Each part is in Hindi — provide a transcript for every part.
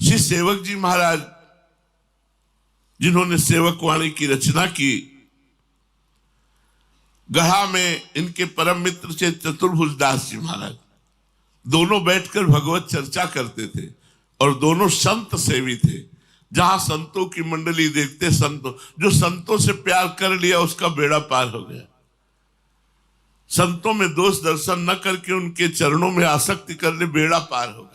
श्री सेवक जी महाराज जिन्होंने सेवक वाणी की रचना की, गढ़ा में इनके परम मित्र थे चतुर्भुज दास जी महाराज। दोनों बैठकर भगवत चर्चा करते थे और दोनों संत सेवी थे। जहां संतों की मंडली देखते, संतों जो संतों से प्यार कर लिया उसका बेड़ा पार हो गया। संतों में दोष दर्शन न करके उनके चरणों में आसक्ति कर ले, बेड़ा पार हो गया।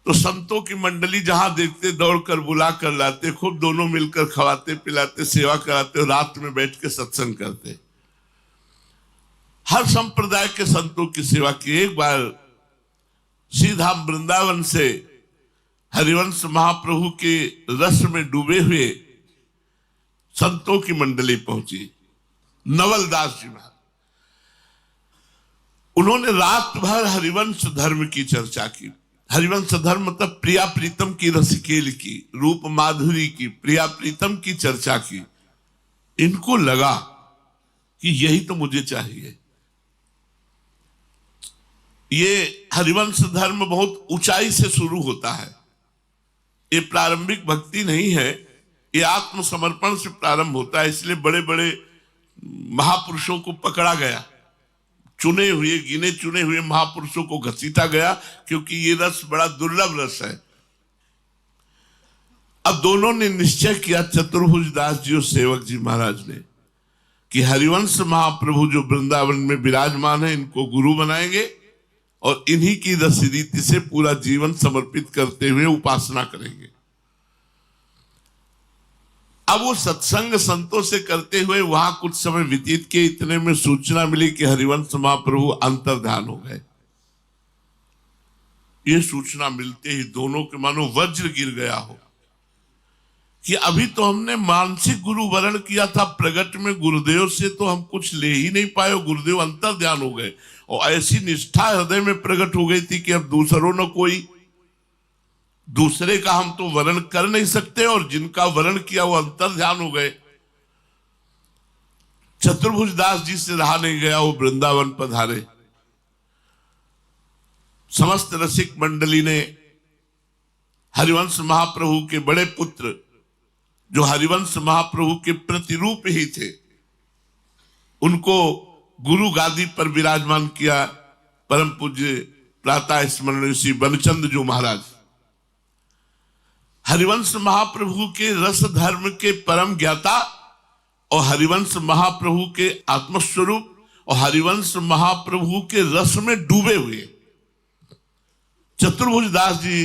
तो संतों की मंडली जहां देखते दौड़कर बुला कर लाते, खूब दोनों मिलकर खवाते पिलाते, सेवा कराते और रात में बैठ के सत्संग करते। हर संप्रदाय के संतों की सेवा की। एक बार सीधा वृंदावन से हरिवंश महाप्रभु के रस में डूबे हुए संतों की मंडली पहुंची। नवलदास जी महाराज, उन्होंने रात भर हरिवंश धर्म की चर्चा की। हरिवंश धर्म मतलब प्रिया प्रीतम की, रसिकेल की, रूप माधुरी की, प्रिया प्रीतम की चर्चा की। इनको लगा कि यही तो मुझे चाहिए। ये हरिवंश धर्म बहुत ऊंचाई से शुरू होता है। ये प्रारंभिक भक्ति नहीं है, ये आत्मसमर्पण से प्रारंभ होता है। इसलिए बड़े बड़े महापुरुषों को पकड़ा गया, चुने हुए गिने चुने हुए महापुरुषों को घसीटा गया, क्योंकि ये रस बड़ा दुर्लभ रस है। अब दोनों ने निश्चय किया, चतुर्भुज दास जी और सेवक जी महाराज ने, कि हरिवंश महाप्रभु जो वृंदावन में विराजमान है, इनको गुरु बनाएंगे और इन्हीं की रस रीति से पूरा जीवन समर्पित करते हुए उपासना करेंगे। अब वो सत्संग संतों से करते हुए वहां कुछ समय व्यतीत किए। इतने में सूचना मिली कि हरिवंश महाप्रभु अंतर्धान हो गए। ये सूचना मिलते ही दोनों के मानो वज्र गिर गया हो कि अभी तो हमने मानसिक गुरु वरण किया था, प्रगट में गुरुदेव से तो हम कुछ ले ही नहीं पाए। गुरुदेव अंतर्ध्यान हो गए और ऐसी निष्ठा हृदय में प्रकट हो गई थी कि अब दूसरों न कोई, दूसरे का हम तो वर्ण कर नहीं सकते, और जिनका वर्ण किया वो अंतर्ध्यान हो गए। चतुर्भुज दास जी से रहा नहीं गया, वो वृंदावन पधारे। समस्त रसिक मंडली ने हरिवंश महाप्रभु के बड़े पुत्र, जो हरिवंश महाप्रभु के प्रतिरूप ही थे, उनको गुरु गादी पर विराजमान किया। परम पूज्य प्रातः स्मरणीय श्री बनचंद्र जी महाराज हरिवंश महाप्रभु के रस धर्म के परम ज्ञाता और हरिवंश महाप्रभु के आत्मस्वरूप और हरिवंश महाप्रभु के रस में डूबे हुए। चतुर्भुज दास जी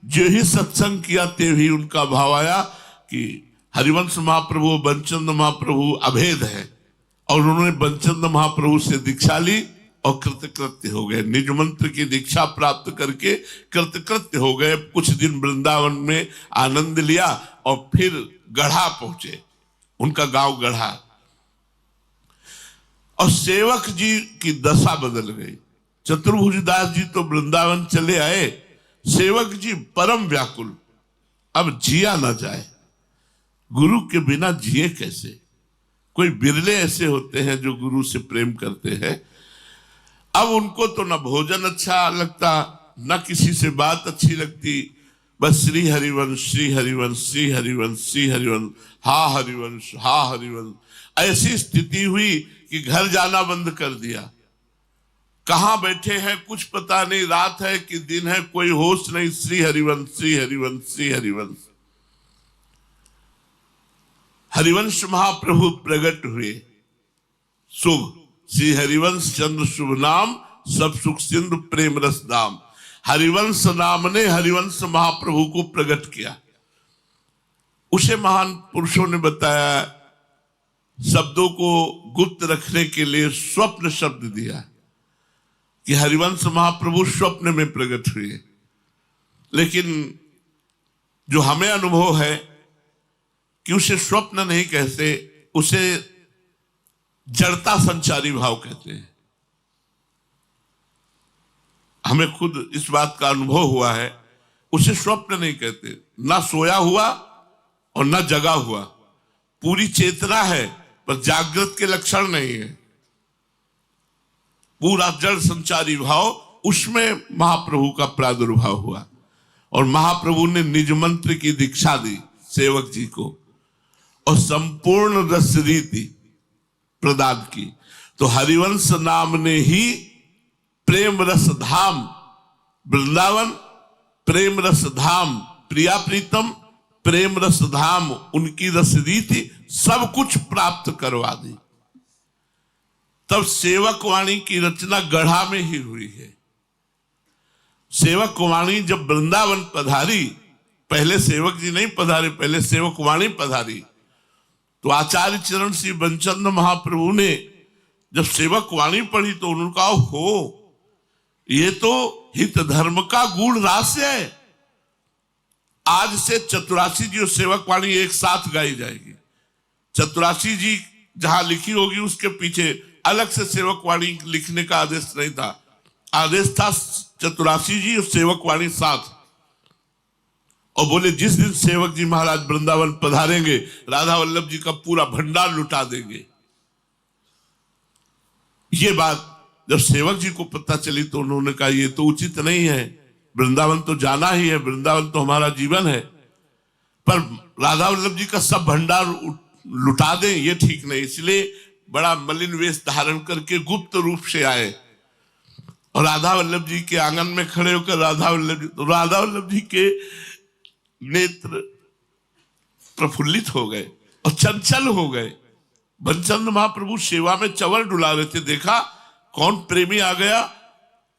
जो ही सत्संग किया, ते ही उनका भाव आया कि हरिवंश महाप्रभु बनचंद्र महाप्रभु अभेद है, और उन्होंने बनचंद्र महाप्रभु से दीक्षा ली और कृतकृत्य हो गए। निज मंत्र की दीक्षा प्राप्त करके कृतकृत्य हो गए। कुछ दिन वृंदावन में आनंद लिया और फिर गढ़ा पहुंचे। उनका गांव गढ़ा। और सेवक जी की दशा बदल गई। चतुर्भुज दास जी तो वृंदावन चले आए, सेवक जी परम व्याकुल, अब जिया ना जाए। गुरु के बिना जिए कैसे? कोई बिरले ऐसे होते हैं जो गुरु से प्रेम करते हैं। अब उनको तो न भोजन अच्छा लगता, न किसी से बात अच्छी लगती, बस श्री हरिवंश श्री हरिवंश श्री हरिवंश श्री हरिवंश, हा हरिवंश हा हरिवंश। ऐसी स्थिति हुई कि घर जाना बंद कर दिया। कहां बैठे हैं कुछ पता नहीं, रात है कि दिन है कोई होश नहीं। श्री हरिवंश श्री हरिवंश श्री हरिवंश। हरिवंश महाप्रभु प्रकट हुए। शुभ श्री हरिवंश चंद्र शुभ नाम, सब सुख सिंधु प्रेम रस दाम। हरिवंश नाम ने हरिवंश महाप्रभु को प्रकट किया। उसे महान पुरुषों ने बताया, शब्दों को गुप्त रखने के लिए स्वप्न शब्द दिया कि हरिवंश महाप्रभु स्वप्न में प्रकट हुए। लेकिन जो हमें अनुभव है कि उसे स्वप्न नहीं कहते, उसे जड़ता संचारी भाव कहते हैं। हमें खुद इस बात का अनुभव हुआ है। उसे स्वप्न नहीं कहते, ना सोया हुआ और ना जगा हुआ, पूरी चेतना है पर जागृत के लक्षण नहीं है। पूरा जड़ संचारी भाव, उसमें महाप्रभु का प्रादुर्भाव हुआ। और महाप्रभु ने निज मंत्र की दीक्षा दी सेवक जी को और संपूर्ण रस रीति प्रदान की। तो हरिवंश नाम ने ही प्रेम रस धाम वृंदावन, प्रेम रस धाम प्रिया प्रीतम, प्रेम रस धाम उनकी रस रीति सब कुछ प्राप्त करवा दी। तब सेवक वाणी की रचना गढ़ा में ही हुई है। सेवक वाणी जब वृंदावन पधारी, पहले सेवक जी नहीं पधारे, पहले सेवक वाणी पधारी, तो आचार्य चरण श्री बंचंद महाप्रभु ने जब सेवक वाणी पढ़ी तो उन्होंने कहा, हो ये तो हित धर्म का गूढ़ रहस्य है। आज से चतुरासी जी और सेवक वाणी एक साथ गाई जाएगी। चतुरासी जी जहां लिखी होगी उसके पीछे अलग से सेवक वाणी लिखने का आदेश नहीं था, आदेश था चतुरासी जी और सेवक वाणी साथ। और बोले जिस दिन सेवक जी महाराज वृंदावन पधारेंगे राधा वल्लभ जी का पूरा भंडार लुटा देंगे। ये बात जब सेवक जी को पता चली तो उन्होंने कहा ये तो उचित नहीं है, वृंदावन तो जाना ही है, वृंदावन तो हमारा जीवन है, पर राधा वल्लभ जी का सब भंडार लुटा दें ये ठीक नहीं। इसलिए बड़ा मलिन वेश धारण करके गुप्त रूप से आए और राधा वल्लभ जी के आंगन में खड़े होकर राधा वल्लभ जी के नेत्र प्रफुल्लित हो गए और चंचल हो गए। बंचंद महाप्रभु सेवा में चंवर डुला रहे थे, देखा कौन प्रेमी आ गया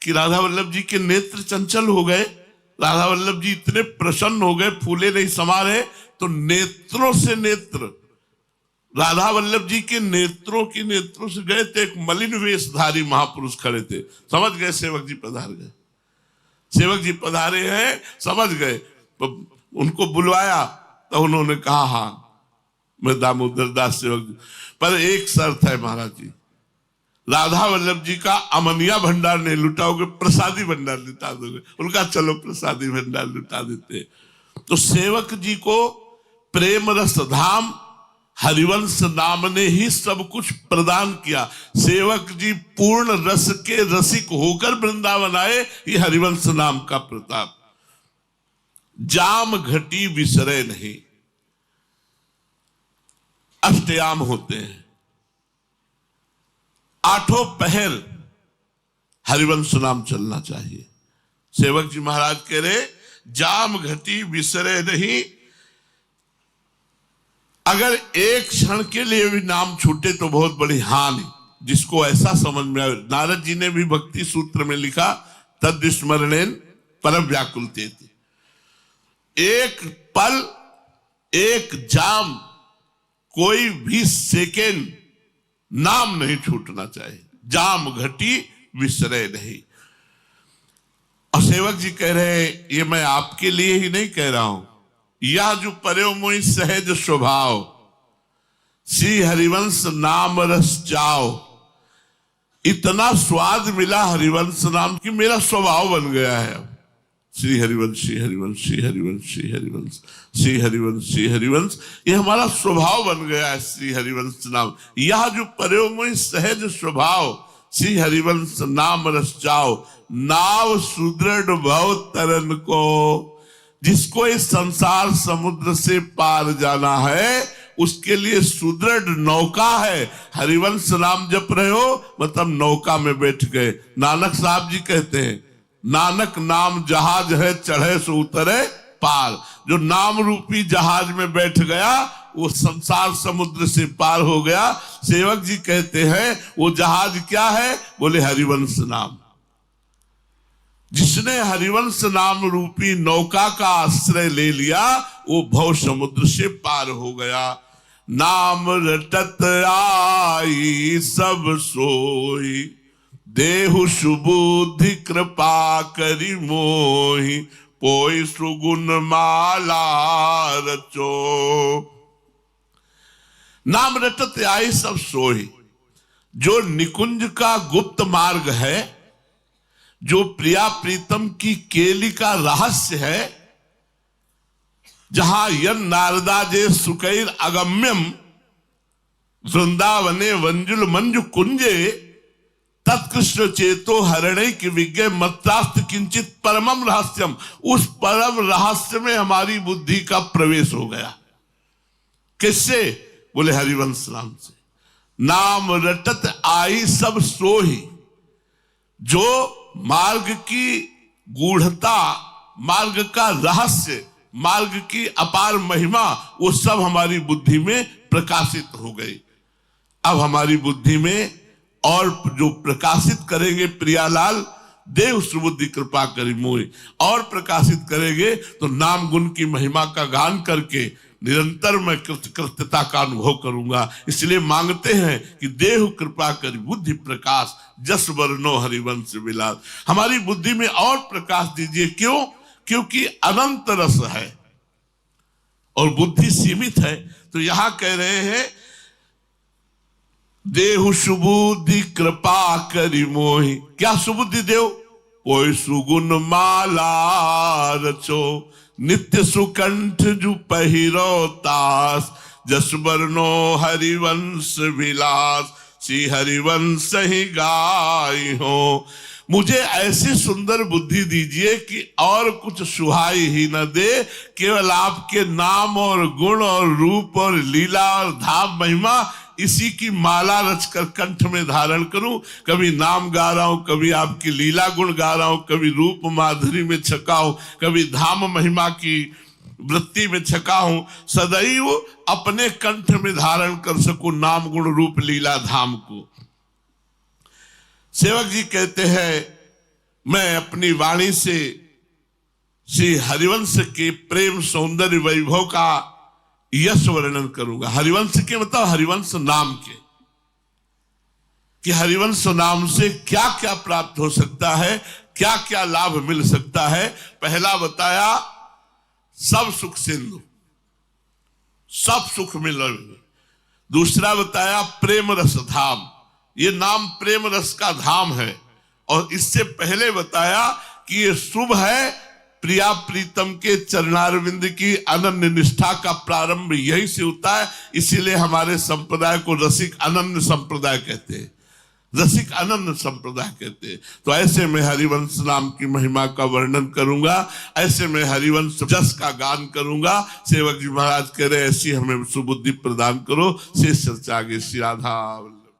कि राधा वल्लभ जी के नेत्र चंचल हो गए। राधा वल्लभ जी इतने प्रसन्न हो गए, फूले नहीं समा रहे, तो नेत्रों से नेत्र राधा वल्लभ जी के नेत्रों से गए थे। एक मलिन वेशधारी महापुरुष खड़े थे, समझ गए सेवक जी पधार गए, सेवक जी पधारे हैं, समझ गए। तो उनको बुलवाया तो उन्होंने कहा हाँ मैं दामोदर दास सेवक जी, पर एक शर्त है महाराज जी, राधा वल्लभ जी का अमनिया भंडार नहीं लुटाओगे, प्रसादी भंडार लुटा दोगे। उनका चलो प्रसादी भंडार लुटा देते। तो सेवक जी को प्रेम रस धाम हरिवंश नाम ने ही सब कुछ प्रदान किया। सेवक जी पूर्ण रस के रसिक होकर वृंदावन आए, ये हरिवंश नाम का प्रताप। जाम घटी विसरे नहीं, अष्टयाम होते हैं, आठों पहर हरिवंश नाम चलना चाहिए। सेवक जी महाराज कह रहे जाम घटी विसरे नहीं, अगर एक क्षण के लिए भी नाम छूटे तो बहुत बड़ी हानि। जिसको ऐसा समझ में आए, नारद जी ने भी भक्ति सूत्र में लिखा तद स्मरणेन परम व्याकुलते। एक पल, एक जाम, कोई भी सेकेंड नाम नहीं छूटना चाहिए। जाम घटी विसरे नहीं। और सेवक जी कह रहे हैं ये मैं आपके लिए ही नहीं कह रहा हूं, यह जो पर्यो मोहि सहज स्वभाव, श्री हरिवंश नाम रस जाओ। इतना स्वाद मिला हरिवंश नाम की मेरा स्वभाव बन गया है। श्री हरिवंश श्री हरिवंश श्री हरिवंश श्री हरिवंश श्री हरिवंश श्री हरिवंश, ये हमारा स्वभाव बन गया है। श्री हरिवंश नाम यह जो पर्यो मोहि सहज स्वभाव, श्री हरिवंश नाम रस जाओ। नाव सुदृढ़ भव तरन को, जिसको इस संसार समुद्र से पार जाना है उसके लिए सुदृढ़ नौका है। हरिवंश नाम जप रहे हो मतलब नौका में बैठ गए। नानक साहब जी कहते हैं नानक नाम जहाज है, चढ़े सो उतरे पार। जो नाम रूपी जहाज में बैठ गया वो संसार समुद्र से पार हो गया। सेवक जी कहते हैं वो जहाज क्या है, बोले हरिवंश नाम। जिसने हरिवंश नाम रूपी नौका का आश्रय ले लिया वो भव समुद्र से पार हो गया। नाम रटत आई सब सोई, देहु सुबुद्धि कृपा करि मोहि, पोई सुगुण माला रचो। नाम रटत आई सब सोई, जो निकुंज का गुप्त मार्ग है, जो प्रिया प्रीतम की केली का रहस्य है, जहां यन नारदाजे सुकैर अगम्यम, वृंदावने वंजुल मंजु कुंजे, तत्कृष्ण चेतो हरणे की विज्ञ मत्रास्त किंचित परमम रहस्यम, उस परम रहस्य में हमारी बुद्धि का प्रवेश हो गया। किससे? बोले हरिवंश नाम से। नाम रटत आई सब सोही, जो मार्ग की गूढ़ता, मार्ग का रहस्य, मार्ग की अपार महिमा, वो सब हमारी बुद्धि में प्रकाशित हो गई। अब हमारी बुद्धि में और जो प्रकाशित करेंगे प्रियालाल, देव सुबुद्धि कृपा करी मोहि, और प्रकाशित करेंगे तो नाम गुण की महिमा का गान करके निरंतर मैं कृत्यता का अनुभव करूंगा। इसलिए मांगते हैं कि देव कृपा करी बुद्धि प्रकाश, जस वर्णो हरिवंश विलास। हमारी बुद्धि में और प्रकाश दीजिए। क्यों? क्योंकि अनंत रस है और बुद्धि सीमित है। तो यहां कह रहे हैं देहु सुबुद्धि कृपा करी मोहि। क्या सुबुद्धि देव? कोई सुगुण माला रचो, नित्य सुकंठ जु पहिरो तास, जस वर्णो हरिवंश विलास, श्री हरिवंश ही गाई हो। मुझे ऐसी सुंदर बुद्धि दीजिए कि और कुछ सुहाई ही न दे, केवल आपके नाम और गुण और रूप और लीला और धाम महिमा, इसी की माला रचकर कंठ में धारण करूं। कभी नाम गा रहा हूं, कभी आपकी लीला गुण गा रहा हूं, कभी रूप माधुरी में छका हूं, कभी धाम महिमा की वृत्ति में छका हूं। सदैव अपने कंठ में धारण कर सकूं नाम गुण रूप लीला धाम को। सेवक जी कहते हैं मैं अपनी वाणी से श्री हरिवंश के प्रेम सौंदर्य वैभव का यश वर्णन करूंगा। हरिवंश के मतलब हरिवंश नाम के, कि हरिवंश नाम से क्या क्या प्राप्त हो सकता है, क्या क्या लाभ मिल सकता है। पहला बताया सब सुख सिंधु, सब सुख मिलेंगे। दूसरा बताया प्रेम रस धाम, ये नाम प्रेम रस का धाम है। और इससे पहले बताया कि ये शुभ है, प्रिया प्रीतम के चरणारविंद की अनन्य निष्ठा का प्रारंभ यही से होता है। इसीलिए हमारे संप्रदाय को रसिक अनन्य संप्रदाय कहते हैं, रसिक अनन्य संप्रदाय कहते हैं। तो ऐसे में हरिवंश नाम की महिमा का वर्णन करूंगा, ऐसे में हरिवंश जस का गान करूंगा। सेवक जी महाराज कह रहे ऐसी हमें सुबुद्धि प्रदान करो। शेष चर्चा आगे श्री राधा।